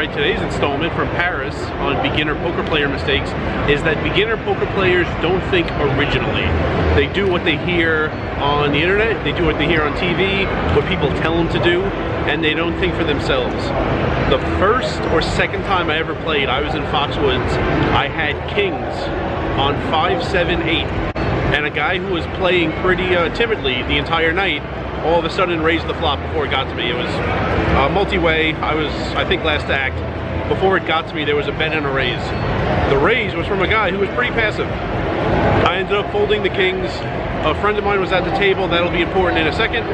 Alright, today's installment from Paris on beginner poker player mistakes is that beginner poker players don't think originally. They do what they hear on the internet, they do what they hear on TV, what people tell them to do, and they don't think for themselves. The first or second time I ever played, I was in Foxwoods, I had kings on 5, 7, 8, and a guy who was playing pretty timidly the entire night all of a sudden raised the flop before it got to me. It was multi-way. I was, I think, last act. Before it got to me, there was a bet and a raise. The raise was from a guy who was pretty passive. I ended up folding the kings. A friend of mine was at the table, that'll be important in a second,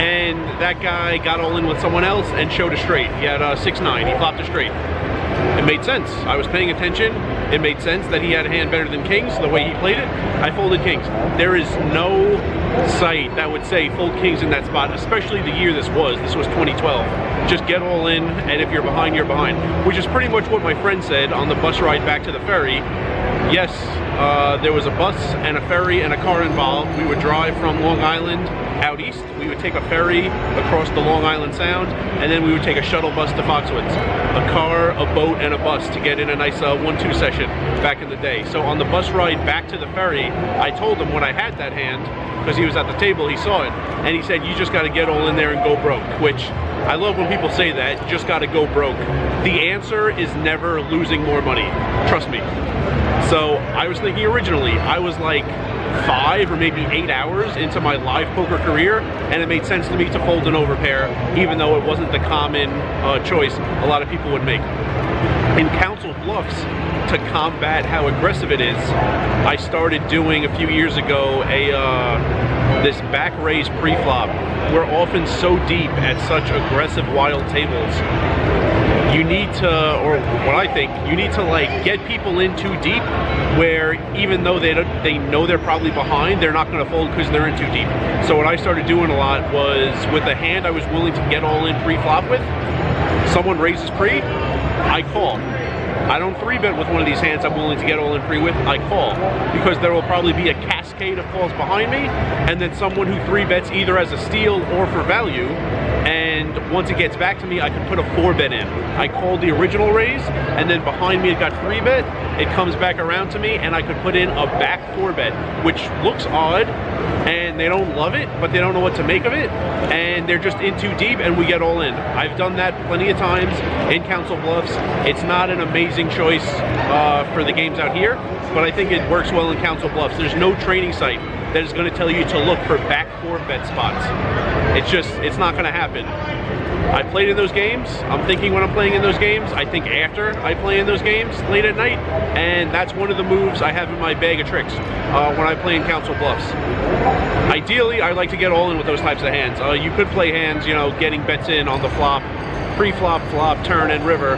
and that guy got all in with someone else and showed a straight. He had 6-9, he flopped a straight. It made sense. I was paying attention. It made sense that he had a hand better than kings, the way he played it. I folded kings. There is no site that would say fold kings in that spot, especially the year this was. This was 2012. Just get all in, and if you're behind, you're behind. Which is pretty much what my friend said on the bus ride back to the ferry. Yes, there was a bus and a ferry and a car involved. We would drive from Long Island out east. We would take a ferry across the Long Island Sound, and then we would take a shuttle bus to Foxwoods. A car, a boat, and a bus to get in a nice 1-2 session back in the day. So on the bus ride back to the ferry, I told him when I had that hand, because he was at the table, he saw it, and he said, you just got to get all in there and go broke, which I love when people say that, you just got to go broke. The answer is never losing more money, trust me. So I was thinking originally, I was like 5 or maybe 8 hours into my live poker career, and it made sense to me to fold an overpair, even though it wasn't the common choice a lot of people would make. In Council Bluffs, to combat how aggressive it is, I started doing a few years ago this back raise pre-flop. We're often so deep at such aggressive wild tables. You need to, or what I think, you need to like get people in too deep where even though they know they're probably behind, they're not going to fold because they're in too deep. So what I started doing a lot was with a hand I was willing to get all in pre-flop with, someone raises pre, I call. I don't 3-bet with one of these hands I'm willing to get all in pre with, I call. Because there will probably be a cascade of calls behind me, and then someone who 3-bets either as a steal or for value, and once it gets back to me, I can put a 4-bet in. I called the original raise, and then behind me it got 3-bet, it comes back around to me, and I could put in a back 4-bet, which looks odd, and they don't love it, but they don't know what to make of it, and they're just in too deep, and we get all in. I've done that plenty of times in Council Bluffs. It's not an amazing choice for the games out here, but I think it works well in Council Bluffs. There's no training site that is going to tell you to look for back 4-bet spots. It's not going to happen. I played in those games. I'm thinking when I'm playing in those games. I think after I play in those games late at night, and that's one of the moves I have in my bag of tricks when I play in Council Bluffs. Ideally, I like to get all in with those types of hands. You could play hands, you know, getting bets in on the flop, pre-flop, flop, turn, and river.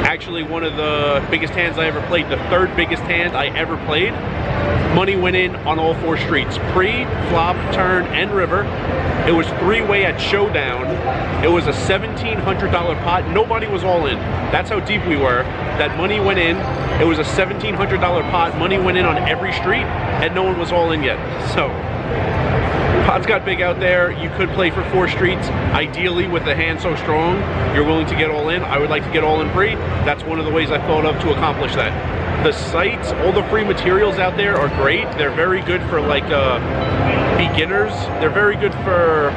Actually, one of the biggest hands I ever played, the third biggest hand I ever played, money went in on all 4 streets. Pre, flop, turn, and river. It was 3-way at showdown. It was a $1,700 pot. Nobody was all in. That's how deep we were. That money went in. It was a $1,700 pot. Money went in on every street, and no one was all in yet. So pots got big out there. You could play for 4 streets. Ideally, with the hand so strong, you're willing to get all in. I would like to get all in pre. That's one of the ways I thought of to accomplish that. The sites, all the free materials out there are great. They're very good for like beginners. They're very good for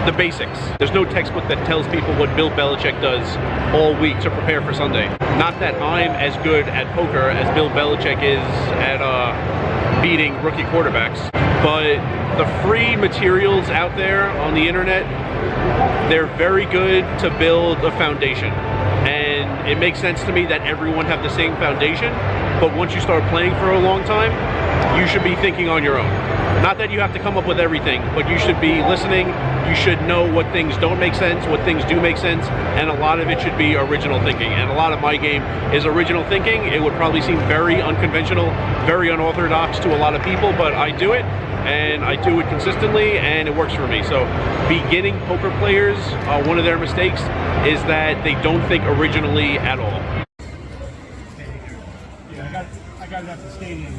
the basics. There's no textbook that tells people what Bill Belichick does all week to prepare for Sunday. Not that I'm as good at poker as Bill Belichick is at beating rookie quarterbacks, but the free materials out there on the internet, they're very good to build a foundation. And it makes sense to me that everyone have the same foundation, but once you start playing for a long time, you should be thinking on your own. Not that you have to come up with everything, but you should be listening. You should know what things don't make sense, what things do make sense, and a lot of it should be original thinking. And a lot of my game is original thinking. It would probably seem very unconventional, very unorthodox to a lot of people, but I do it, and I do it consistently, and it works for me. So beginning poker players, one of their mistakes is that they don't think originally at all. Yeah, I got it at the stadium.